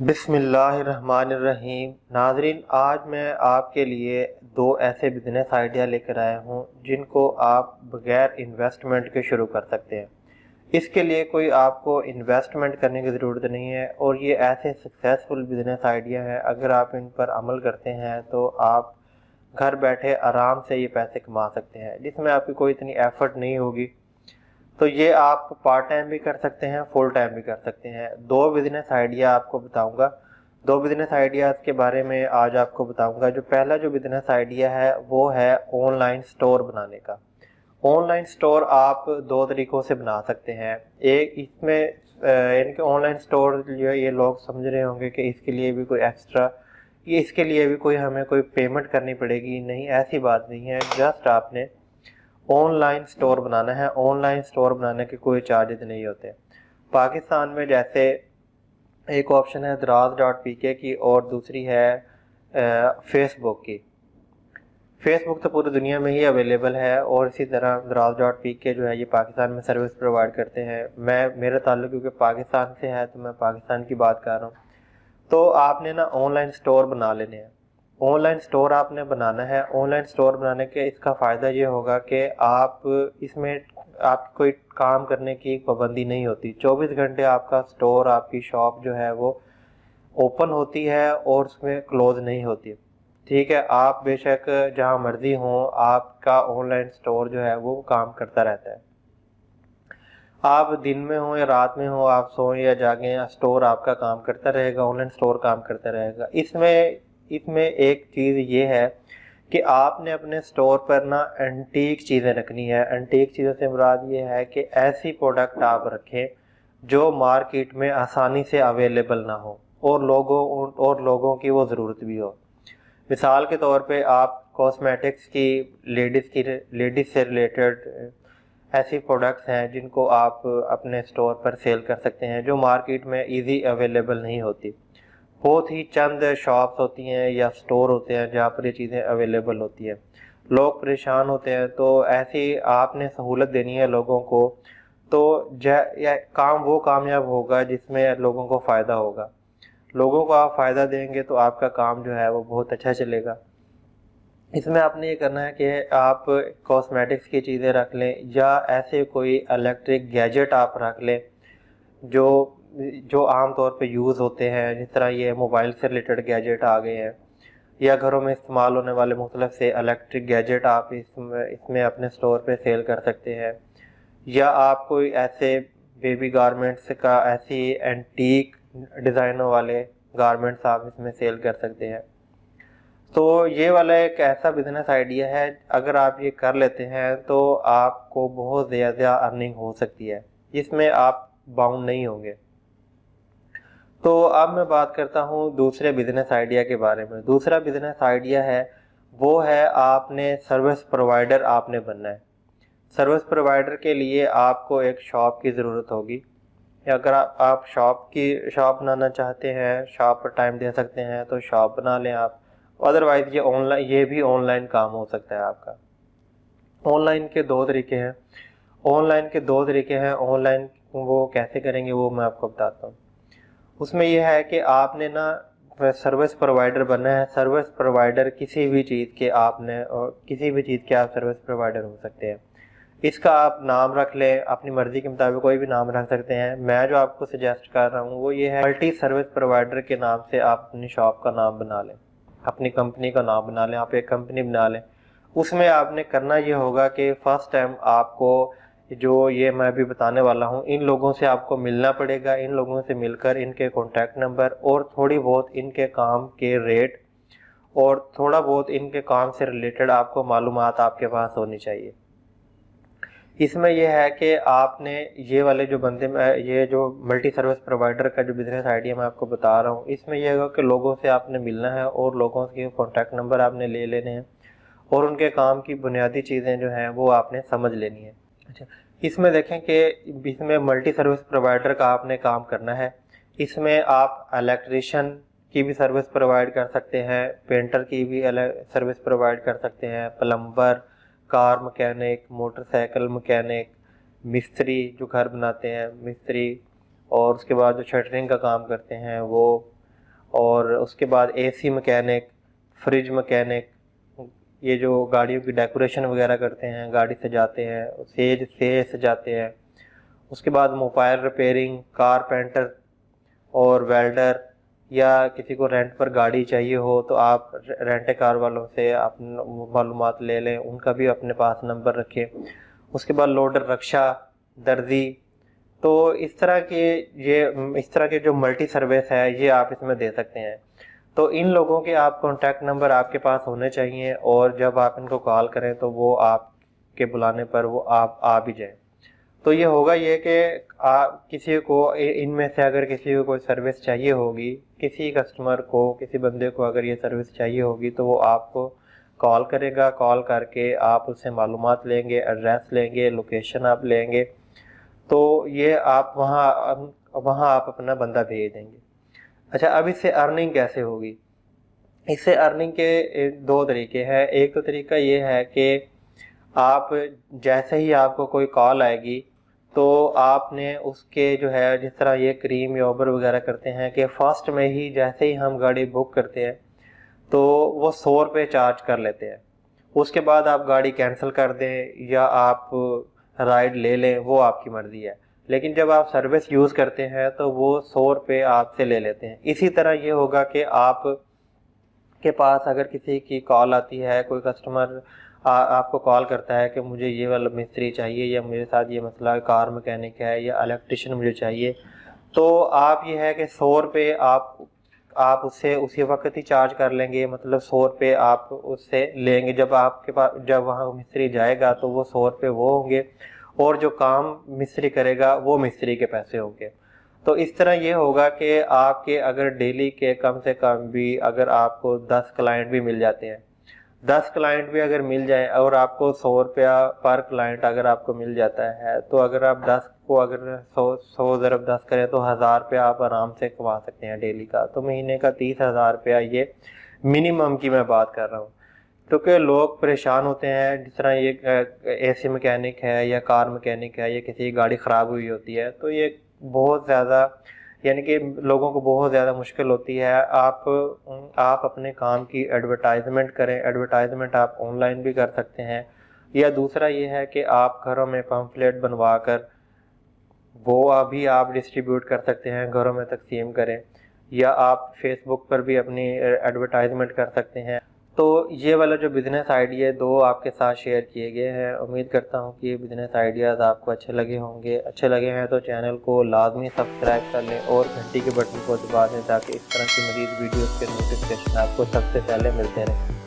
بسم اللہ الرحمن الرحیم۔ ناظرین، آج میں آپ کے لیے دو ایسے بزنس آئیڈیا لے کر آیا ہوں جن کو آپ بغیر انویسٹمنٹ کے شروع کر سکتے ہیں۔ اس کے لیے کوئی آپ کو انویسٹمنٹ کرنے کی ضرورت نہیں ہے، اور یہ ایسے سکسیسفل بزنس آئیڈیا ہیں، اگر آپ ان پر عمل کرتے ہیں تو آپ گھر بیٹھے آرام سے یہ پیسے کما سکتے ہیں، جس میں آپ کی کوئی اتنی ایفرٹ نہیں ہوگی۔ تو یہ آپ پارٹ ٹائم بھی کر سکتے ہیں، فل ٹائم بھی کر سکتے ہیں۔ دو بزنس آئیڈیا آپ کو بتاؤں گا، دو بزنس آئیڈیاز کے بارے میں آج آپ کو بتاؤں گا۔ جو پہلا جو بزنس آئیڈیا ہے وہ ہے آن لائن سٹور بنانے کا۔ آن لائن سٹور آپ دو طریقوں سے بنا سکتے ہیں۔ ایک اس میں ان کے آن لائن سٹور جو یہ لوگ سمجھ رہے ہوں گے کہ اس کے لیے بھی کوئی ایکسٹرا، اس کے لیے بھی کوئی ہمیں کوئی پیمنٹ کرنی پڑے گی۔ نہیں، ایسی بات نہیں ہے، جسٹ آپ نے آن لائن سٹور بنانا ہے۔ آن لائن سٹور بنانے کے کوئی چارجز نہیں ہوتے۔ پاکستان میں جیسے ایک آپشن ہے دراز.pk کی، اور دوسری ہے فیس بک کی۔ فیس بک تو پوری دنیا میں ہی اویلیبل ہے، اور اسی طرح دراز.pk جو ہے یہ پاکستان میں سروس پرووائڈ کرتے ہیں۔ میرا تعلق کیونکہ پاکستان سے ہے تو میں پاکستان کی بات کر رہا ہوں۔ تو آپ نے نا آن لائن سٹور بنا لینے ہیں۔ آن لائن سٹور آپ نے بنانا ہے۔ آن لائن سٹور بنانے کے اس کا فائدہ یہ ہوگا کہ آپ اس میں آپ کوئی کام کرنے کی پابندی نہیں ہوتی۔ 24 گھنٹے آپ کا سٹور، آپ کی شاپ جو ہے وہ اوپن ہوتی ہے اور اس میں کلوز نہیں ہوتی۔ ٹھیک ہے، آپ بے شک جہاں مرضی ہوں، آپ کا آن لائن سٹور جو ہے وہ کام کرتا رہتا ہے۔ آپ دن میں ہوں یا رات میں ہوں، آپ سوئیں یا جاگیں، سٹور آپ کا کام کرتا رہے گا، آن لائن سٹور کام کرتا رہے گا۔ اس میں ایک چیز یہ ہے کہ آپ نے اپنے سٹور پر نا اینٹیک چیزیں رکھنی ہے۔ اینٹیک چیزوں سے مراد یہ ہے کہ ایسی پروڈکٹ آپ رکھیں جو مارکیٹ میں آسانی سے اویلیبل نہ ہو، اور لوگوں کی وہ ضرورت بھی ہو۔ مثال کے طور پہ آپ کاسمیٹکس کی، لیڈیز سے ریلیٹڈ ایسی پروڈکٹس ہیں جن کو آپ اپنے سٹور پر سیل کر سکتے ہیں، جو مارکیٹ میں ایزی اویلیبل نہیں ہوتی۔ بہت ہی چند شاپس ہوتی ہیں یا سٹور ہوتے ہیں جہاں پر یہ چیزیں اویلیبل ہوتی ہیں۔ لوگ پریشان ہوتے ہیں، تو ایسی آپ نے سہولت دینی ہے لوگوں کو، تو کام وہ کامیاب ہوگا جس میں لوگوں کو فائدہ ہوگا۔ لوگوں کو آپ فائدہ دیں گے تو آپ کا کام جو ہے وہ بہت اچھا چلے گا۔ اس میں آپ نے یہ کرنا ہے کہ آپ کاسمیٹکس کی چیزیں رکھ لیں، یا ایسے کوئی الیکٹرک گیجٹ آپ رکھ لیں جو عام طور پہ یوز ہوتے ہیں، جس طرح یہ موبائل سے ریلیٹڈ گیجٹ آ گئے ہیں، یا گھروں میں استعمال ہونے والے مختلف سے الیکٹرک گیجٹ آپ اس میں اپنے سٹور پہ سیل کر سکتے ہیں۔ یا آپ کوئی ایسے بیبی گارمنٹس کا، ایسی اینٹیک ڈیزائنوں والے گارمنٹس آپ اس میں سیل کر سکتے ہیں۔ تو یہ والا ایک ایسا بزنس آئیڈیا ہے، اگر آپ یہ کر لیتے ہیں تو آپ کو بہت زیادہ ارننگ ہو سکتی ہے، جس میں آپ باؤنڈ نہیں ہوں گے۔ تو اب میں بات کرتا ہوں دوسرے بزنس آئیڈیا کے بارے میں۔ دوسرا بزنس آئیڈیا ہے وہ ہے آپ نے سروس پرووائڈر آپ نے بننا ہے۔ سروس پرووائڈر کے لیے آپ کو ایک شاپ کی ضرورت ہوگی۔ اگر آپ شاپ بنانا چاہتے ہیں، شاپ پر ٹائم دے سکتے ہیں تو شاپ بنا لیں آپ۔ ادروائز یہ بھی آن لائن کام ہو سکتا ہے آپ کا۔ آن لائن کے دو طریقے ہیں۔ آن لائن وہ کیسے کریں گے وہ میں آپ کو بتاتا ہوں۔ اس میں یہ ہے کہ آپ نے نا سروس پرووائڈر بننا ہے۔ سروس پرووائڈر کسی بھی چیز کے آپ سروس پرووائڈر ہو سکتے ہیں۔ اس کا آپ نام رکھ لیں، اپنی مرضی کے مطابق کوئی بھی نام رکھ سکتے ہیں۔ میں جو آپ کو سجیسٹ کر رہا ہوں وہ یہ ہے، ملٹی سروس پرووائڈر کے نام سے آپ اپنی شاپ کا نام بنا لیں، اپنی کمپنی کا نام بنا لیں، آپ ایک کمپنی بنا لیں۔ اس میں آپ نے کرنا یہ ہوگا کہ فرسٹ ٹائم آپ کو جو یہ میں ابھی بتانے والا ہوں، ان لوگوں سے آپ کو ملنا پڑے گا۔ ان لوگوں سے مل کر ان کے کانٹیکٹ نمبر اور تھوڑی بہت ان کے کام کے ریٹ اور تھوڑا بہت ان کے کام سے ریلیٹڈ آپ کو معلومات آپ کے پاس ہونی چاہیے۔ اس میں یہ ہے کہ آپ نے یہ جو ملٹی سروس پرووائڈر کا جو بزنس آئیڈیا میں آپ کو بتا رہا ہوں، اس میں یہ ہوگا کہ لوگوں سے آپ نے ملنا ہے اور لوگوں کے کانٹیکٹ نمبر آپ نے لے لینے ہیں، اور ان کے کام کی بنیادی چیزیں جو ہیں وہ آپ نے سمجھ لینی ہیں۔ اچھا، اس میں دیکھیں کہ اس میں ملٹی سروس پرووائڈر کا آپ نے کام کرنا ہے۔ اس میں آپ الیکٹریشین کی بھی سروس پرووائڈ کر سکتے ہیں، پینٹر کی بھی سروس پرووائڈ کر سکتے ہیں، plumber, car mechanic, motor cycle mechanic, مستری جو گھر بناتے ہیں مستری، اور اس کے بعد جو شٹرنگ کا کام کرتے ہیں وہ، اور اس کے بعد AC مکینک، فریج مکینک، یہ جو گاڑیوں کی ڈیکوریشن وغیرہ کرتے ہیں، گاڑی سجاتے ہیں، سیج سجاتے ہیں، اس کے بعد موبائل ریپیئرنگ، کارپینٹر اور ویلڈر، یا کسی کو رینٹ پر گاڑی چاہیے ہو تو آپ رینٹ کار والوں سے آپ معلومات لے لیں، ان کا بھی اپنے پاس نمبر رکھیں۔ اس کے بعد لوڈر رکشہ، درزی، تو اس طرح کے جو ملٹی سروس ہے یہ آپ اس میں دے سکتے ہیں۔ تو ان لوگوں کے آپ کانٹیکٹ نمبر آپ کے پاس ہونے چاہیے، اور جب آپ ان کو کال کریں تو وہ آپ کے بلانے پر وہ آپ آ بھی جائیں۔ تو یہ ہوگا یہ کہ کسی کو ان میں سے اگر کسی کو کوئی سروس چاہیے ہوگی، کسی کسٹمر کو، کسی بندے کو اگر یہ سروس چاہیے ہوگی تو وہ آپ کو کال کرے گا، کال کر کے آپ اس سے معلومات لیں گے، ایڈریس لیں گے، لوکیشن آپ لیں گے، تو یہ آپ وہاں آپ اپنا بندہ بھیج دیں گے۔ اچھا، اب اس سے ارننگ کیسے ہوگی؟ اس سے ارننگ کے دو طریقے ہیں۔ ایک تو طریقہ یہ ہے کہ آپ جیسے ہی آپ کو کوئی کال آئے گی تو آپ نے اس کے جو ہے، جس طرح یہ کریم یا اوبر وغیرہ کرتے ہیں کہ فرسٹ میں ہی جیسے ہی ہم گاڑی بک کرتے ہیں تو وہ 100 روپے چارج کر لیتے ہیں۔ اس کے بعد آپ گاڑی کینسل کر دیں یا آپ رائڈ لے لیں، وہ آپ کی مرضی ہے، لیکن جب آپ سروس یوز کرتے ہیں تو وہ 100 روپے آپ سے لے لیتے ہیں۔ اسی طرح یہ ہوگا کہ آپ کے پاس اگر کسی کی کال آتی ہے، کوئی کسٹمر آپ کو کال کرتا ہے کہ مجھے یہ والا مستری چاہیے، یا میرے ساتھ یہ مسئلہ کار مکینک ہے، یا الیکٹریشین مجھے چاہیے، تو آپ یہ ہے کہ 100 روپے آپ اس سے اسی وقت ہی چارج کر لیں گے، مطلب 100 روپے آپ اس سے لیں گے۔ جب آپ کے پاس جب وہاں مستری جائے گا تو وہ 100 روپے وہ ہوں گے، اور جو کام مستری کرے گا وہ مستری کے پیسے ہوں گے۔ تو اس طرح یہ ہوگا کہ آپ کے اگر ڈیلی کے کم سے کم بھی اگر آپ کو 10 کلائنٹ بھی مل جاتے ہیں، 10 کلائنٹ بھی اگر مل جائیں اور آپ کو 100 روپیہ پر کلائنٹ اگر آپ کو مل جاتا ہے، تو اگر آپ 10 کو اگر 100 ضرب 10 کریں تو 1000 روپیہ آپ آرام سے کما سکتے ہیں ڈیلی کا۔ تو مہینے کا 30,000 روپیہ یہ منیمم کی میں بات کر رہا ہوں، کیونکہ لوگ پریشان ہوتے ہیں۔ جس طرح یہ AC مکینک ہے یا کار مکینک ہے یا کسی کی گاڑی خراب ہوئی ہوتی ہے، تو یہ بہت زیادہ، یعنی کہ لوگوں کو بہت زیادہ مشکل ہوتی ہے۔ آپ اپنے کام کی ایڈورٹائزمنٹ کریں، ایڈورٹائزمنٹ آپ آن لائن بھی کر سکتے ہیں، یا دوسرا یہ ہے کہ آپ گھروں میں پمفلیٹ بنوا کر وہ ابھی آپ ڈسٹریبیوٹ کر سکتے ہیں، گھروں میں تقسیم کریں، یا آپ فیس بک پر بھی اپنی ایڈورٹائزمنٹ کر سکتے ہیں۔ تو یہ والا جو بزنس آئیڈیا 2 آپ کے ساتھ شیئر کیے گئے ہیں، امید کرتا ہوں کہ یہ بزنس آئیڈیاز آپ کو اچھے لگے ہوں گے۔ اچھے لگے ہیں تو چینل کو لازمی سبسکرائب کر لیں اور گھنٹی کے بٹن کو دبا دیں تاکہ اس طرح کی مزید ویڈیوز کے نوٹیفکیشن آپ کو سب سے پہلے ملتے رہیں۔